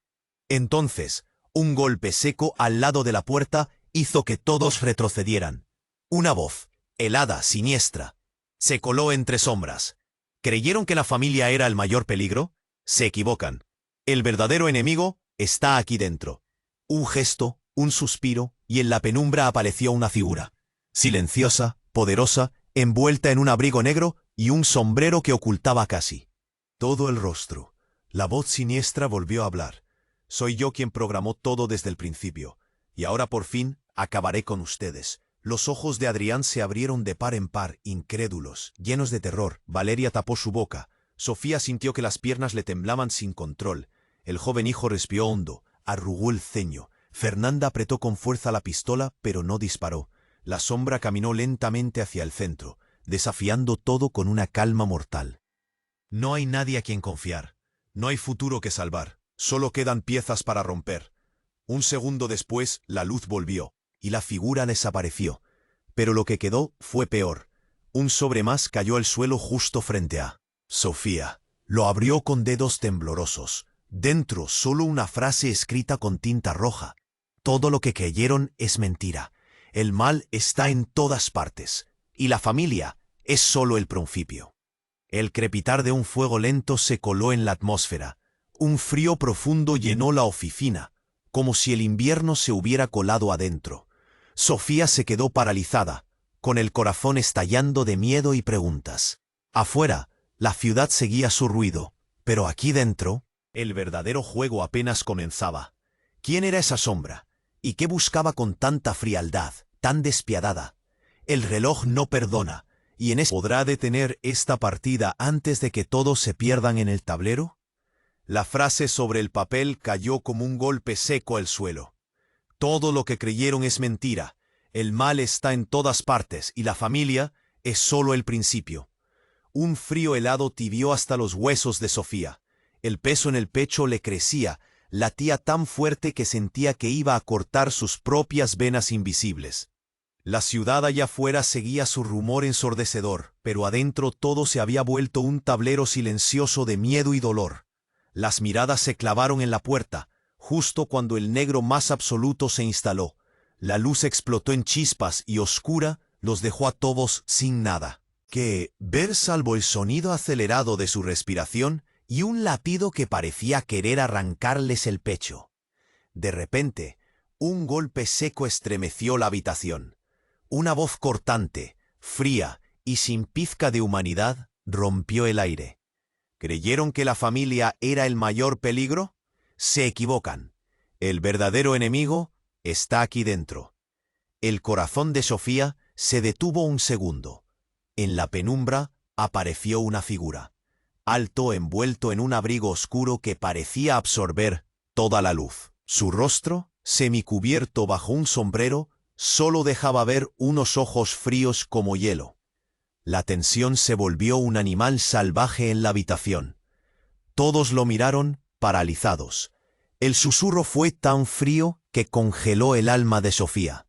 Entonces, un golpe seco al lado de la puerta hizo que todos retrocedieran. Una voz, helada, siniestra, se coló entre sombras. ¿Creyeron que la familia era el mayor peligro? Se equivocan. El verdadero enemigo está aquí dentro. Un gesto, un suspiro, y en la penumbra apareció una figura. Silenciosa, poderosa, envuelta en un abrigo negro y un sombrero que ocultaba casi todo el rostro. La voz siniestra volvió a hablar. Soy yo quien programó todo desde el principio. Y ahora por fin acabaré con ustedes. Los ojos de Adrián se abrieron de par en par, incrédulos, llenos de terror. Valeria tapó su boca. Sofía sintió que las piernas le temblaban sin control. El joven hijo respiró hondo, arrugó el ceño. Fernanda apretó con fuerza la pistola, pero no disparó. La sombra caminó lentamente hacia el centro, desafiando todo con una calma mortal. No hay nadie a quien confiar. No hay futuro que salvar. Solo quedan piezas para romper. Un segundo después, la luz volvió, y la figura desapareció. Pero lo que quedó fue peor. Un sobre más cayó al suelo justo frente a Sofía. Lo abrió con dedos temblorosos. Dentro solo una frase escrita con tinta roja. Todo lo que creyeron es mentira. El mal está en todas partes. Y la familia es solo el principio. El crepitar de un fuego lento se coló en la atmósfera. Un frío profundo llenó la oficina, como si el invierno se hubiera colado adentro. Sofía se quedó paralizada, con el corazón estallando de miedo y preguntas. Afuera, la ciudad seguía su ruido, pero aquí dentro, el verdadero juego apenas comenzaba. ¿Quién era esa sombra? ¿Y qué buscaba con tanta frialdad, tan despiadada? El reloj no perdona, y en eso ¿podrá detener esta partida antes de que todos se pierdan en el tablero? La frase sobre el papel cayó como un golpe seco al suelo. Todo lo que creyeron es mentira. El mal está en todas partes y la familia es solo el principio. Un frío helado tibió hasta los huesos de Sofía. El peso en el pecho le crecía, latía tan fuerte que sentía que iba a cortar sus propias venas invisibles. La ciudad allá afuera seguía su rumor ensordecedor, pero adentro todo se había vuelto un tablero silencioso de miedo y dolor. Las miradas se clavaron en la puerta, justo cuando el negro más absoluto se instaló. La luz explotó en chispas y oscura los dejó a todos sin nada que ver salvo el sonido acelerado de su respiración y un latido que parecía querer arrancarles el pecho. De repente, un golpe seco estremeció la habitación. Una voz cortante, fría y sin pizca de humanidad rompió el aire. ¿Creyeron que la familia era el mayor peligro? Se equivocan. El verdadero enemigo está aquí dentro. El corazón de Sofía se detuvo un segundo. En la penumbra apareció una figura, alto envuelto en un abrigo oscuro que parecía absorber toda la luz. Su rostro, semicubierto bajo un sombrero, solo dejaba ver unos ojos fríos como hielo. La tensión se volvió un animal salvaje en la habitación. Todos lo miraron, paralizados. El susurro fue tan frío que congeló el alma de Sofía.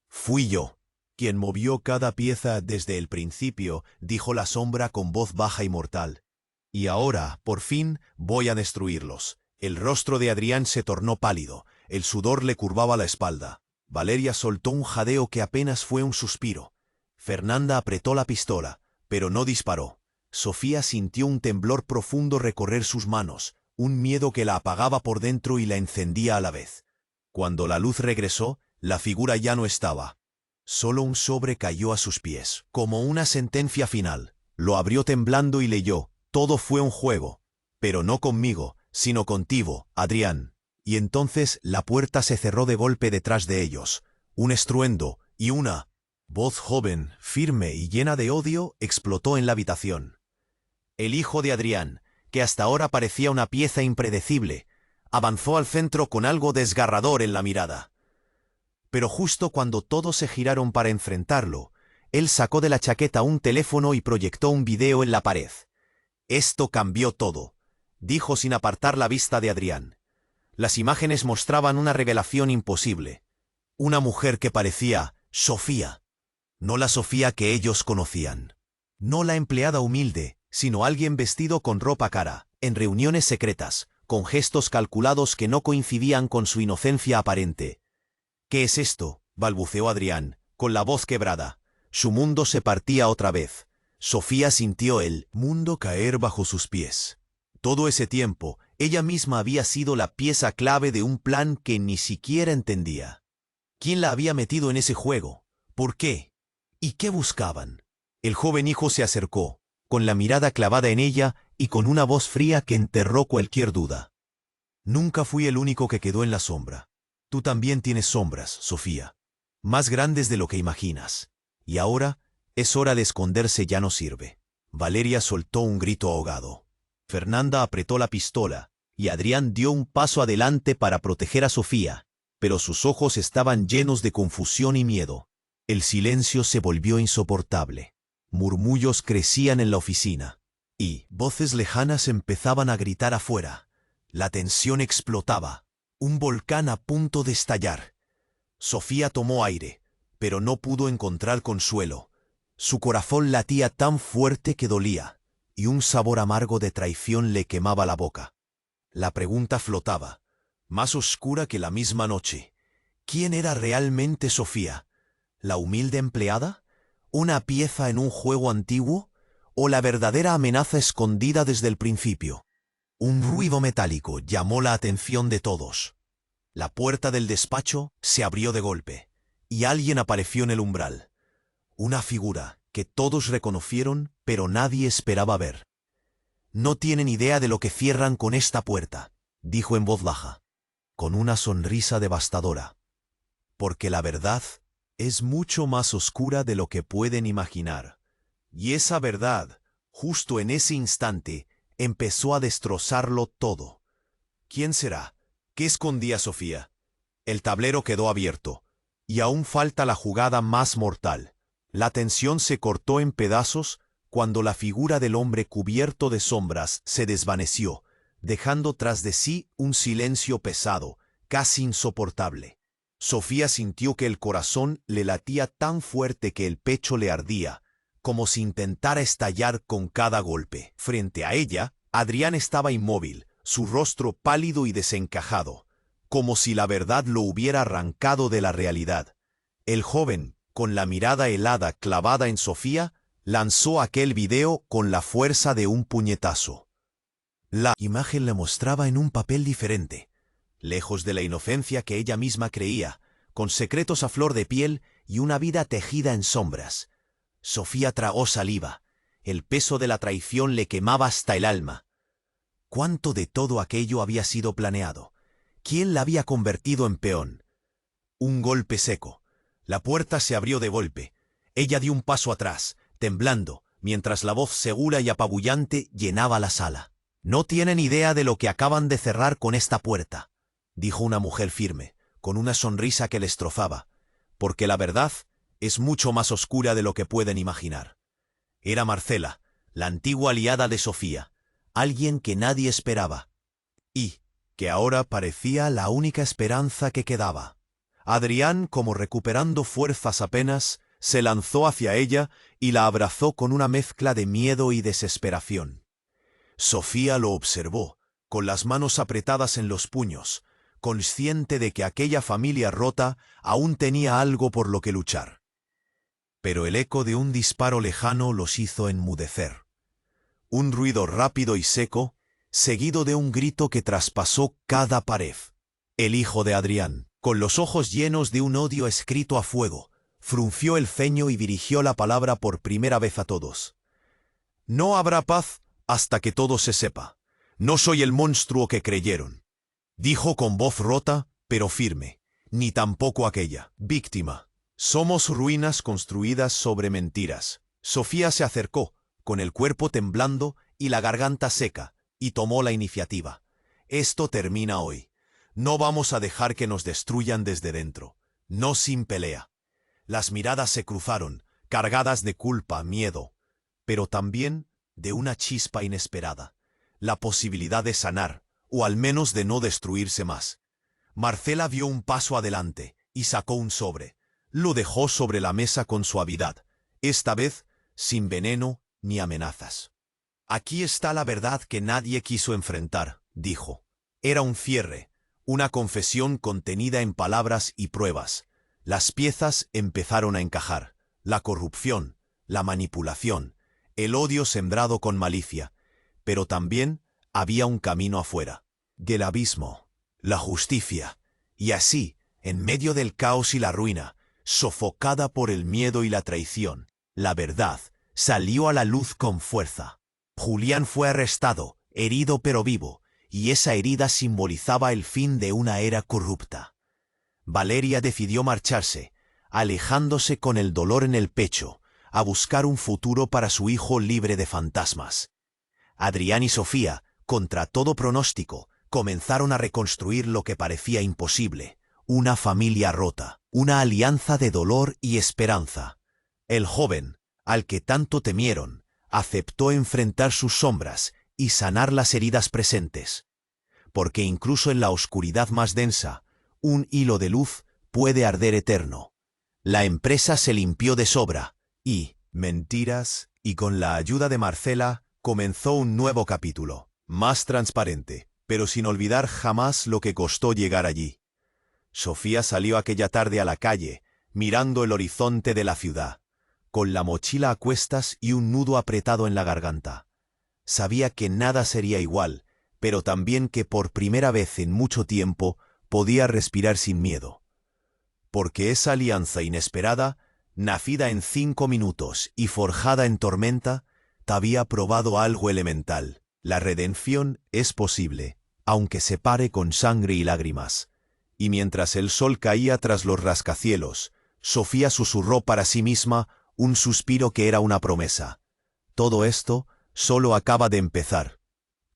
«Fui yo quien movió cada pieza desde el principio», dijo la sombra con voz baja y mortal. «Y ahora, por fin, voy a destruirlos». El rostro de Adrián se tornó pálido, el sudor le curvaba la espalda. Valeria soltó un jadeo que apenas fue un suspiro. Fernanda apretó la pistola, pero no disparó. Sofía sintió un temblor profundo recorrer sus manos, un miedo que la apagaba por dentro y la encendía a la vez. Cuando la luz regresó, la figura ya no estaba. Solo un sobre cayó a sus pies, como una sentencia final. Lo abrió temblando y leyó: «Todo fue un juego, pero no conmigo, sino contigo, Adrián». Y entonces la puerta se cerró de golpe detrás de ellos. Un estruendo y una voz joven, firme y llena de odio explotó en la habitación. El hijo de Adrián, que hasta ahora parecía una pieza impredecible, avanzó al centro con algo desgarrador en la mirada. Pero justo cuando todos se giraron para enfrentarlo, él sacó de la chaqueta un teléfono y proyectó un video en la pared. «Esto cambió todo», dijo sin apartar la vista de Adrián. Las imágenes mostraban una revelación imposible. Una mujer que parecía Sofía. No la Sofía que ellos conocían. No la empleada humilde, sino alguien vestido con ropa cara, en reuniones secretas, con gestos calculados que no coincidían con su inocencia aparente. «¿Qué es esto?», balbuceó Adrián, con la voz quebrada. Su mundo se partía otra vez. Sofía sintió el mundo caer bajo sus pies. Todo ese tiempo, ella misma había sido la pieza clave de un plan que ni siquiera entendía. ¿Quién la había metido en ese juego? ¿Por qué? ¿Y qué buscaban? El joven hijo se acercó, con la mirada clavada en ella y con una voz fría que enterró cualquier duda. «Nunca fui el único que quedó en la sombra. Tú también tienes sombras, Sofía, más grandes de lo que imaginas. Y ahora es hora de esconderse, ya no sirve». Valeria soltó un grito ahogado. Fernanda apretó la pistola, y Adrián dio un paso adelante para proteger a Sofía, pero sus ojos estaban llenos de confusión y miedo. El silencio se volvió insoportable. Murmullos crecían en la oficina, y voces lejanas empezaban a gritar afuera. La tensión explotaba. Un volcán a punto de estallar. Sofía tomó aire, pero no pudo encontrar consuelo. Su corazón latía tan fuerte que dolía, y un sabor amargo de traición le quemaba la boca. La pregunta flotaba, más oscura que la misma noche. ¿Quién era realmente Sofía? ¿La humilde empleada? ¿Una pieza en un juego antiguo? ¿O la verdadera amenaza escondida desde el principio? Un ruido metálico llamó la atención de todos. La puerta del despacho se abrió de golpe, y alguien apareció en el umbral. Una figura que todos reconocieron, pero nadie esperaba ver. «No tienen idea de lo que cierran con esta puerta», dijo en voz baja, con una sonrisa devastadora. «Porque la verdad es mucho más oscura de lo que pueden imaginar». Y esa verdad, justo en ese instante, empezó a destrozarlo todo. ¿Quién será? ¿Qué escondía Sofía? El tablero quedó abierto, y aún falta la jugada más mortal. La tensión se cortó en pedazos cuando la figura del hombre cubierto de sombras se desvaneció, dejando tras de sí un silencio pesado, casi insoportable. Sofía sintió que el corazón le latía tan fuerte que el pecho le ardía, como si intentara estallar con cada golpe. Frente a ella, Adrián estaba inmóvil, su rostro pálido y desencajado, como si la verdad lo hubiera arrancado de la realidad. El joven, con la mirada helada clavada en Sofía, lanzó aquel video con la fuerza de un puñetazo. La imagen le mostraba en un papel diferente, lejos de la inocencia que ella misma creía, con secretos a flor de piel y una vida tejida en sombras. Sofía tragó saliva. El peso de la traición le quemaba hasta el alma. ¿Cuánto de todo aquello había sido planeado? ¿Quién la había convertido en peón? Un golpe seco. La puerta se abrió de golpe. Ella dio un paso atrás, temblando, mientras la voz segura y apabullante llenaba la sala. «No tienen idea de lo que acaban de cerrar con esta puerta», dijo una mujer firme, con una sonrisa que les trozaba, «porque la verdad es mucho más oscura de lo que pueden imaginar». Era Marcela, la antigua aliada de Sofía, alguien que nadie esperaba, y que ahora parecía la única esperanza que quedaba. Adrián, como recuperando fuerzas apenas, se lanzó hacia ella y la abrazó con una mezcla de miedo y desesperación. Sofía lo observó, con las manos apretadas en los puños, consciente de que aquella familia rota aún tenía algo por lo que luchar. Pero el eco de un disparo lejano los hizo enmudecer. Un ruido rápido y seco, seguido de un grito que traspasó cada pared. El hijo de Adrián, con los ojos llenos de un odio escrito a fuego, frunció el ceño y dirigió la palabra por primera vez a todos. «No habrá paz hasta que todo se sepa. No soy el monstruo que creyeron», dijo con voz rota, pero firme, «ni tampoco aquella víctima. Somos ruinas construidas sobre mentiras». Sofía se acercó, con el cuerpo temblando y la garganta seca, y tomó la iniciativa. «Esto termina hoy. No vamos a dejar que nos destruyan desde dentro. No sin pelea». Las miradas se cruzaron, cargadas de culpa, miedo, pero también de una chispa inesperada, la posibilidad de sanar, o al menos de no destruirse más. Marcela dio un paso adelante y sacó un sobre. Lo dejó sobre la mesa con suavidad, esta vez sin veneno ni amenazas. «Aquí está la verdad que nadie quiso enfrentar», dijo. Era un cierre, una confesión contenida en palabras y pruebas. Las piezas empezaron a encajar. La corrupción, la manipulación, el odio sembrado con malicia, pero también había un camino afuera, del abismo, la justicia, y así, en medio del caos y la ruina, sofocada por el miedo y la traición, la verdad salió a la luz con fuerza. Julián fue arrestado, herido pero vivo, y esa herida simbolizaba el fin de una era corrupta. Valeria decidió marcharse, alejándose con el dolor en el pecho, a buscar un futuro para su hijo libre de fantasmas. Adrián y Sofía, contra todo pronóstico, comenzaron a reconstruir lo que parecía imposible, una familia rota, una alianza de dolor y esperanza. El joven, al que tanto temieron, aceptó enfrentar sus sombras y sanar las heridas presentes. Porque incluso en la oscuridad más densa, un hilo de luz puede arder eterno. La empresa se limpió de sobra, y, mentiras, y con la ayuda de Marcela, comenzó un nuevo capítulo, más transparente, pero sin olvidar jamás lo que costó llegar allí. Sofía salió aquella tarde a la calle, mirando el horizonte de la ciudad, con la mochila a cuestas y un nudo apretado en la garganta. Sabía que nada sería igual, pero también que por primera vez en mucho tiempo podía respirar sin miedo. Porque esa alianza inesperada, nacida en 5 minutos y forjada en tormenta, te había probado algo elemental. La redención es posible, aunque se pare con sangre y lágrimas. Y mientras el sol caía tras los rascacielos, Sofía susurró para sí misma un suspiro que era una promesa. Todo esto solo acaba de empezar.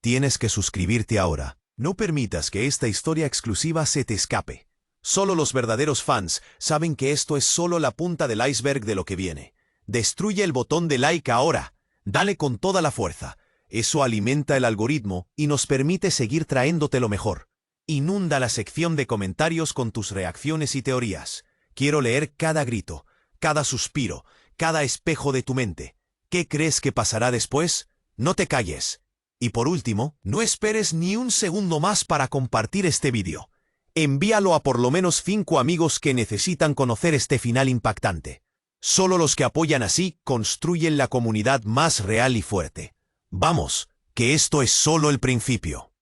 Tienes que suscribirte ahora. No permitas que esta historia exclusiva se te escape. Solo los verdaderos fans saben que esto es solo la punta del iceberg de lo que viene. Destruye el botón de like ahora. Dale con toda la fuerza. Eso alimenta el algoritmo y nos permite seguir trayéndote lo mejor. Inunda la sección de comentarios con tus reacciones y teorías. Quiero leer cada grito, cada suspiro, cada espejo de tu mente. ¿Qué crees que pasará después? No te calles. Y por último, no esperes ni un segundo más para compartir este vídeo. Envíalo a por lo menos 5 amigos que necesitan conocer este final impactante. Solo los que apoyan así construyen la comunidad más real y fuerte. ¡Vamos! que esto es solo el principio.